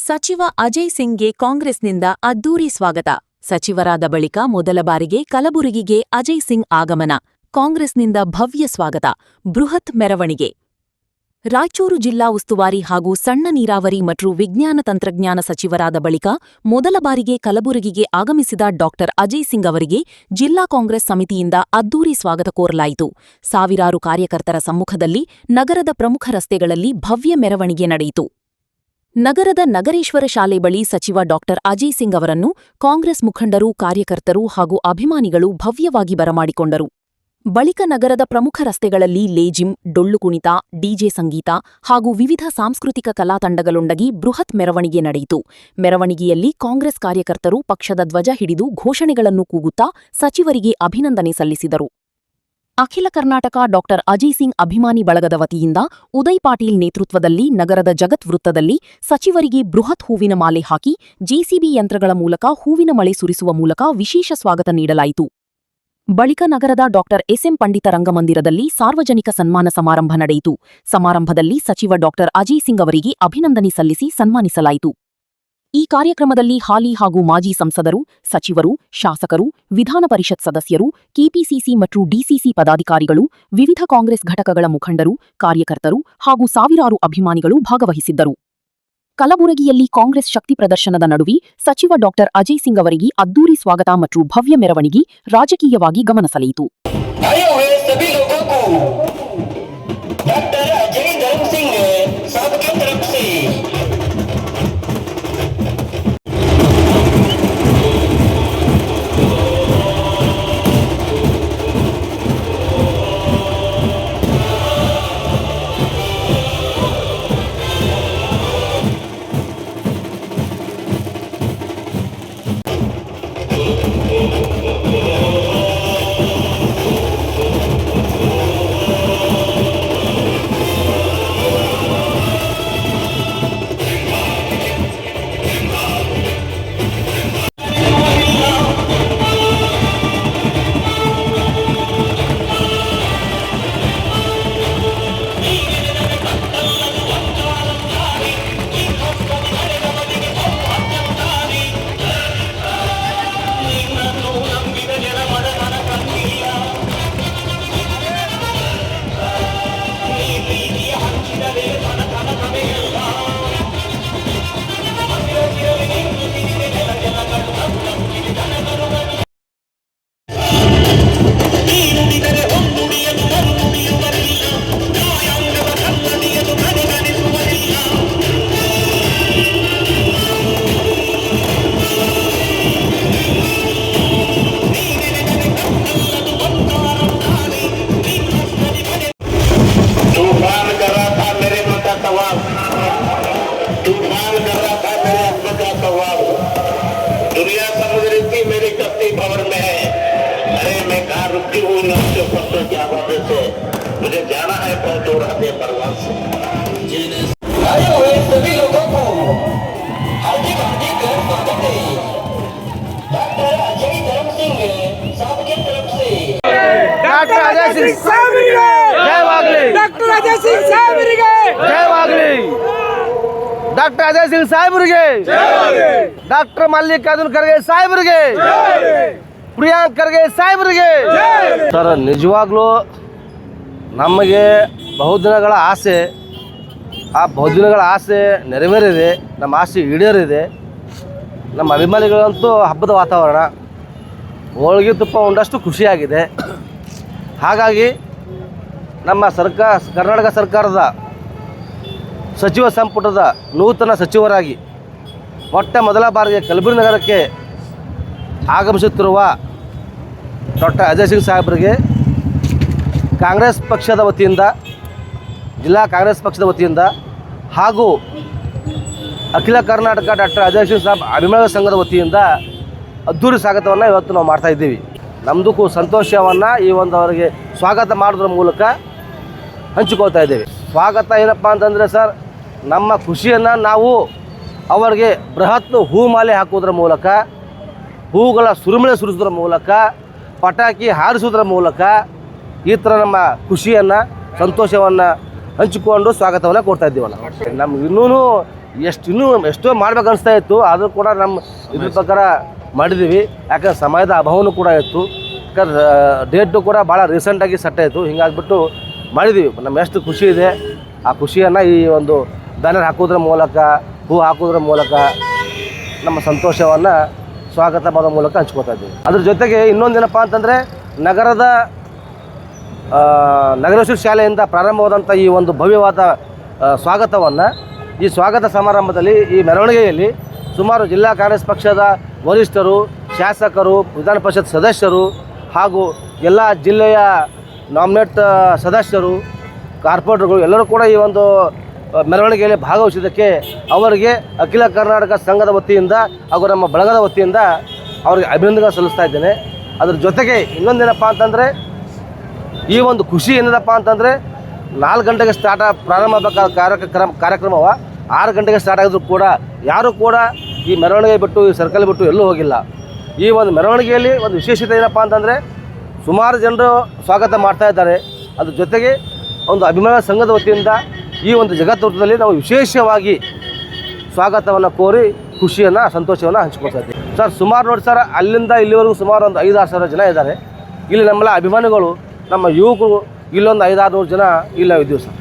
ಸಚಿವ ಅಜಯ್ ಸಿಂಗ್ಗೆ ಕಾಂಗ್ರೆಸ್ನಿಂದ ಅದ್ದೂರಿ ಸ್ವಾಗತ. ಸಚಿವರಾದ ಬಳಿಕ ಮೊದಲ ಬಾರಿಗೆ ಕಲಬುರಗಿಗೆ ಅಜಯ್ ಸಿಂಗ್ ಆಗಮನ. ಕಾಂಗ್ರೆಸ್ನಿಂದ ಭವ್ಯ ಸ್ವಾಗತ, ಬೃಹತ್ ಮೆರವಣಿಗೆ. ರಾಯಚೂರು ಜಿಲ್ಲಾ ಉಸ್ತುವಾರಿ ಹಾಗೂ ಸಣ್ಣ ನೀರಾವರಿ ಮತ್ತು ವಿಜ್ಞಾನ ತಂತ್ರಜ್ಞಾನ ಸಚಿವರಾದ ಬಳಿಕ ಮೊದಲ ಬಾರಿಗೆ ಕಲಬುರಗಿಗೆ ಆಗಮಿಸಿದ ಡಾ ಅಜಯ್ ಸಿಂಗ್ ಅವರಿಗೆ ಜಿಲ್ಲಾ ಕಾಂಗ್ರೆಸ್ ಸಮಿತಿಯಿಂದ ಅದ್ದೂರಿ ಸ್ವಾಗತ ಕೋರಲಾಯಿತು. ಸಾವಿರಾರು ಕಾರ್ಯಕರ್ತರ ಸಮ್ಮುಖದಲ್ಲಿ ನಗರದ ಪ್ರಮುಖ ರಸ್ತೆಗಳಲ್ಲಿ ಭವ್ಯ ಮೆರವಣಿಗೆ ನಡೆಯಿತು. ನಗರದ ನಗರೇಶ್ವರ ಶಾಲೆ ಬಳಿ ಸಚಿವ ಡಾ ಅಜಯ್ ಸಿಂಗ್ ಅವರನ್ನು ಕಾಂಗ್ರೆಸ್ ಮುಖಂಡರು, ಕಾರ್ಯಕರ್ತರು ಹಾಗೂ ಅಭಿಮಾನಿಗಳು ಭವ್ಯವಾಗಿ ಬರಮಾಡಿಕೊಂಡರು. ಬಳಿಕ ನಗರದ ಪ್ರಮುಖ ರಸ್ತೆಗಳಲ್ಲಿ ಲೇಜಿಂ, ಡೊಳ್ಳು ಕುಣಿತ, ಡಿಜೆ ಸಂಗೀತ ಹಾಗೂ ವಿವಿಧ ಸಾಂಸ್ಕೃತಿಕ ಕಲಾ ತಂಡಗಳೊಂದಿಗೆ ಬೃಹತ್ ಮೆರವಣಿಗೆ ನಡೆಯಿತು. ಮೆರವಣಿಗೆಯಲ್ಲಿ ಕಾಂಗ್ರೆಸ್ ಕಾರ್ಯಕರ್ತರು ಪಕ್ಷದ ಧ್ವಜ ಹಿಡಿದು ಘೋಷಣೆಗಳನ್ನು ಕೂಗುತ್ತಾ ಸಚಿವರಿಗೆ ಅಭಿನಂದನೆ ಸಲ್ಲಿಸಿದರು. ಅಖಿಲ ಕರ್ನಾಟಕ ಡಾ ಅಜಯ್ ಸಿಂಗ್ ಅಭಿಮಾನಿ ಬಳಗದ ವತಿಯಿಂದ ಉದಯ್ ಪಾಟೀಲ್ ನೇತೃತ್ವದಲ್ಲಿ ನಗರದ ಜಗತ್ ವೃತ್ತದಲ್ಲಿ ಸಚಿವರಿಗೆ ಬೃಹತ್ ಹೂವಿನ ಮಾಲೆ ಹಾಕಿ ಜೆಸಿಬಿ ಯಂತ್ರಗಳ ಮೂಲಕ ಹೂವಿನ ಮಳೆ ಸುರಿಸುವ ಮೂಲಕ ವಿಶೇಷ ಸ್ವಾಗತ ನೀಡಲಾಯಿತು. ಬಳಿಕ ನಗರದ ಡಾ ಎಸ್ಎಂ ಪಂಡಿತ ರಂಗಮಂದಿರದಲ್ಲಿ ಸಾರ್ವಜನಿಕ ಸನ್ಮಾನ ಸಮಾರಂಭ ನಡೆಯಿತು. ಸಮಾರಂಭದಲ್ಲಿ ಸಚಿವ ಡಾ ಅಜಯ್ ಸಿಂಗ್ ಅವರಿಗೆ ಅಭಿನಂದನೆ ಸಲ್ಲಿಸಿ ಸನ್ಮಾನಿಸಲಾಯಿತು. ಈ ಕಾರ್ಯಕ್ರಮದಲ್ಲಿ ಹಾಲಿ ಹಾಗೂ ಮಾಜಿ ಸಂಸದರು, ಸಚಿವರು, ಶಾಸಕರು, ವಿಧಾನ ಪರಿಷತ್ ಸದಸ್ಯರು, ಕೆಪಿಸಿಸಿ ಮತ್ತು ಡಿಸಿಸಿ ಪದಾಧಿಕಾರಿಗಳು, ವಿವಿಧ ಕಾಂಗ್ರೆಸ್ ಘಟಕಗಳ ಮುಖಂಡರು, ಕಾರ್ಯಕರ್ತರು ಹಾಗೂ ಸಾವಿರಾರು ಅಭಿಮಾನಿಗಳು ಭಾಗವಹಿಸಿದ್ದರು. ಕಲಬುರಗಿಯಲ್ಲಿ ಕಾಂಗ್ರೆಸ್ ಶಕ್ತಿ ಪ್ರದರ್ಶನದ ನಡುವೆ ಸಚಿವ ಡಾ ಅಜಯ್ ಸಿಂಗ್ ಅವರಿಗೆ ಅದ್ದೂರಿ ಸ್ವಾಗತ ಮತ್ತು ಭವ್ಯ ಮೆರವಣಿಗೆ ರಾಜಕೀಯವಾಗಿ ಗಮನ ಸೆಳೆಯಿತು. दुनिया समझ रही थी मेरी कश्ती भंवर में है। अरे मैं कहा रुकी हूँ नक्शे पत्थर की आवाज़ से, मुझे जाना है बहुत दूर आते परवास से। आए हुए सभी लोगों को हार्दिक हार्दिक स्वागत है। डॉक्टर अजय सिंह साहब की तरफ से डॉक्टर अजय सिंह साहबರಿಗೆ जय वागली, डॉक्टर अजय सिंह साहबರಿಗೆ जय वागली, डॉक्टर अजय सिंह साहबರಿಗೆ जय वागली, डॉक्टर मल्लिकार्जुन खरगे साहबರಿಗೆ जय, ಪ್ರಿಯಾಂಕ್ ಖರ್ಗೆ ಸಾಹೇಬರಿಗೆ ಜೈ. ಸರ್, ನಿಜವಾಗ್ಲೂ ನಮಗೆ ಬಹುದಿನಗಳ ಆಸೆ, ಆ ಬಹುದಿನಗಳ ಆಸೆ ನೆರವೇರಿದೆ, ನಮ್ಮ ಆಸೆ ಈಡೇರಿದೆ. ನಮ್ಮ ಅಭಿಮಾನಿಗಳಂತೂ ಹಬ್ಬದ ವಾತಾವರಣ, ಹೋಳಿಗೆ ತುಪ್ಪ ಉಂಡಷ್ಟು ಖುಷಿಯಾಗಿದೆ. ಹಾಗಾಗಿ ನಮ್ಮ ಕರ್ನಾಟಕ ಸರ್ಕಾರದ ಸಚಿವ ಸಂಪುಟದ ನೂತನ ಸಚಿವರಾಗಿ ಮೊದಲ ಬಾರಿಗೆ ಕಲಬುರಗಿ ನಗರಕ್ಕೆ ಆಗಮಿಸುತ್ತಿರುವ ಡಾಕ್ಟರ್ ಅಜಯ್ ಸಿಂಗ್ ಸಾಹೇಬರಿಗೆ ಕಾಂಗ್ರೆಸ್ ಪಕ್ಷದ ವತಿಯಿಂದ, ಜಿಲ್ಲಾ ಕಾಂಗ್ರೆಸ್ ಪಕ್ಷದ ವತಿಯಿಂದ ಹಾಗೂ ಅಖಿಲ ಕರ್ನಾಟಕ ಡಾಕ್ಟರ್ ಅಜಯ್ ಸಿಂಗ್ ಸಾಹೇಬ್ ಅಭಿಮಾನಿ ಸಂಘದ ವತಿಯಿಂದ ಅದ್ದೂರಿ ಸ್ವಾಗತವನ್ನು ಇವತ್ತು ನಾವು ಮಾಡ್ತಾಯಿದ್ದೀವಿ. ನಮ್ಮದಕ್ಕೂ ಸಂತೋಷವನ್ನು ಈ ಒಂದು ಅವರಿಗೆ ಸ್ವಾಗತ ಮಾಡೋದ್ರ ಮೂಲಕ ಹಂಚಿಕೊಳ್ತಾ ಇದ್ದೇವೆ. ಸ್ವಾಗತ ಏನಪ್ಪ ಅಂತಂದರೆ ಸರ್, ನಮ್ಮ ಖುಷಿಯನ್ನು ನಾವು ಅವರಿಗೆ ಬೃಹತ್ ಹೂಮಾಲೆ ಹಾಕೋದ್ರ ಮೂಲಕ, ಹೂಗಳ ಸುರಿಮಳೆ ಸುರಿಸೋದ್ರ ಮೂಲಕ, ಪಟಾಕಿ ಹಾರಿಸೋದ್ರ ಮೂಲಕ ಈ ಥರ ನಮ್ಮ ಖುಷಿಯನ್ನು, ಸಂತೋಷವನ್ನು ಹಂಚಿಕೊಂಡು ಸ್ವಾಗತವನ್ನು ಕೊಡ್ತಾ ಇದ್ದೀವಲ್ಲ. ನಮ್ಗೆ ಇನ್ನೂ ಎಷ್ಟೋ ಮಾಡ್ಬೇಕು ಅನಿಸ್ತಾ ಇತ್ತು, ಆದರೂ ಕೂಡ ನಮ್ಮ ಇದ್ರ ಪ್ರಕಾರ ಮಾಡಿದ್ದೀವಿ. ಯಾಕಂದ್ರೆ ಸಮಯದ ಅಭಾವನೂ ಕೂಡ ಇತ್ತು, ಯಾಕಂದ್ರೆ ಡೇಟು ಕೂಡ ಭಾಳ ರೀಸೆಂಟಾಗಿ ಸೆಟ್ ಆಯಿತು. ಹಿಂಗಾಗ್ಬಿಟ್ಟು ಮಾಡಿದ್ದೀವಿ. ನಮ್ಗೆ ಎಷ್ಟು ಖುಷಿ ಇದೆ, ಆ ಖುಷಿಯನ್ನು ಈ ಒಂದು ಬ್ಯಾನರ್ ಹಾಕೋದ್ರ ಮೂಲಕ, ಹೂ ಹಾಕೋದ್ರ ಮೂಲಕ ನಮ್ಮ ಸಂತೋಷವನ್ನು ಸ್ವಾಗತ ಮಾಡೋ ಮೂಲಕ ಹಂಚ್ಕೋತಾ ಇದ್ದೀವಿ. ಅದ್ರ ಜೊತೆಗೆ ಇನ್ನೊಂದೇನಪ್ಪ ಅಂತಂದರೆ ನಗರದ ನಗರೇಶ್ವರ ಶಾಲೆಯಿಂದ ಪ್ರಾರಂಭವಾದಂಥ ಈ ಒಂದು ಭವ್ಯವಾದ ಸ್ವಾಗತವನ್ನು, ಈ ಸ್ವಾಗತ ಸಮಾರಂಭದಲ್ಲಿ, ಈ ಮೆರವಣಿಗೆಯಲ್ಲಿ ಸುಮಾರು ಜಿಲ್ಲಾ ಕಾಂಗ್ರೆಸ್ ಪಕ್ಷದ ವರಿಷ್ಠರು, ಶಾಸಕರು, ವಿಧಾನ ಪರಿಷತ್ ಸದಸ್ಯರು ಹಾಗೂ ಎಲ್ಲ ಜಿಲ್ಲೆಯ ನಾಮಿನೇಟ್ ಸದಸ್ಯರು, ಕಾರ್ಪೊರೇಟರ್ಗಳು ಎಲ್ಲರೂ ಕೂಡ ಈ ಒಂದು ಮೆರವಣಿಗೆಯಲ್ಲಿ ಭಾಗವಹಿಸಿದ್ದಕ್ಕೆ ಅವರಿಗೆ ಅಖಿಲ ಕರ್ನಾಟಕ ಸಂಘದ ವತಿಯಿಂದ ಹಾಗೂ ನಮ್ಮ ಬಳಗದ ವತಿಯಿಂದ ಅವರಿಗೆ ಅಭಿನಂದನೆ ಸಲ್ಲಿಸ್ತಾ ಇದ್ದೇನೆ. ಅದ್ರ ಜೊತೆಗೆ ಇನ್ನೊಂದೇನಪ್ಪ ಅಂತಂದರೆ ಈ ಒಂದು ಖುಷಿ ಏನದಪ್ಪ ಅಂತಂದರೆ 4 ಗಂಟೆಗೆ ಪ್ರಾರಂಭ ಆಗಬೇಕಾದ ಕಾರ್ಯಕ್ರಮವ 6 ಗಂಟೆಗೆ ಸ್ಟಾರ್ಟ್ ಆಗಿದ್ರು ಕೂಡ ಯಾರೂ ಕೂಡ ಈ ಮೆರವಣಿಗೆ ಬಿಟ್ಟು, ಈ ಸರ್ಕಲ್ ಬಿಟ್ಟು ಎಲ್ಲೂ ಹೋಗಿಲ್ಲ. ಈ ಒಂದು ಮೆರವಣಿಗೆಯಲ್ಲಿ ಒಂದು ವಿಶೇಷತೆ ಏನಪ್ಪ ಅಂತಂದರೆ ಸುಮಾರು ಜನರು ಸ್ವಾಗತ ಮಾಡ್ತಾ ಇದ್ದಾರೆ. ಅದ್ರ ಜೊತೆಗೆ ಒಂದು ಅಭಿಮಾನ ಸಂಘದ ವತಿಯಿಂದ ಈ ಒಂದು ಜಗತ್ತೋಟದಲ್ಲಿ ನಾವು ವಿಶೇಷವಾಗಿ ಸ್ವಾಗತವನ್ನು ಕೋರಿ ಖುಷಿಯನ್ನು, ಸಂತೋಷವನ್ನು ಹಂಚ್ಕೊಳ್ತಾ ಇದ್ದೀವಿ. ಸರ್ ಸುಮಾರು ನೋಡಿ ಸರ್, ಅಲ್ಲಿಂದ ಇಲ್ಲಿವರೆಗೂ ಸುಮಾರು ಒಂದು 5-6 ಸಾವಿರ ಜನ ಇದ್ದಾರೆ. ಇಲ್ಲಿ ನಮ್ಮೆಲ್ಲ ಅಭಿಮಾನಿಗಳು, ನಮ್ಮ ಯುವಕರು ಇಲ್ಲೊಂದು 500-600 ಜನ ಇಲ್ಲ ಇದ್ದೀವಿ ಸರ್.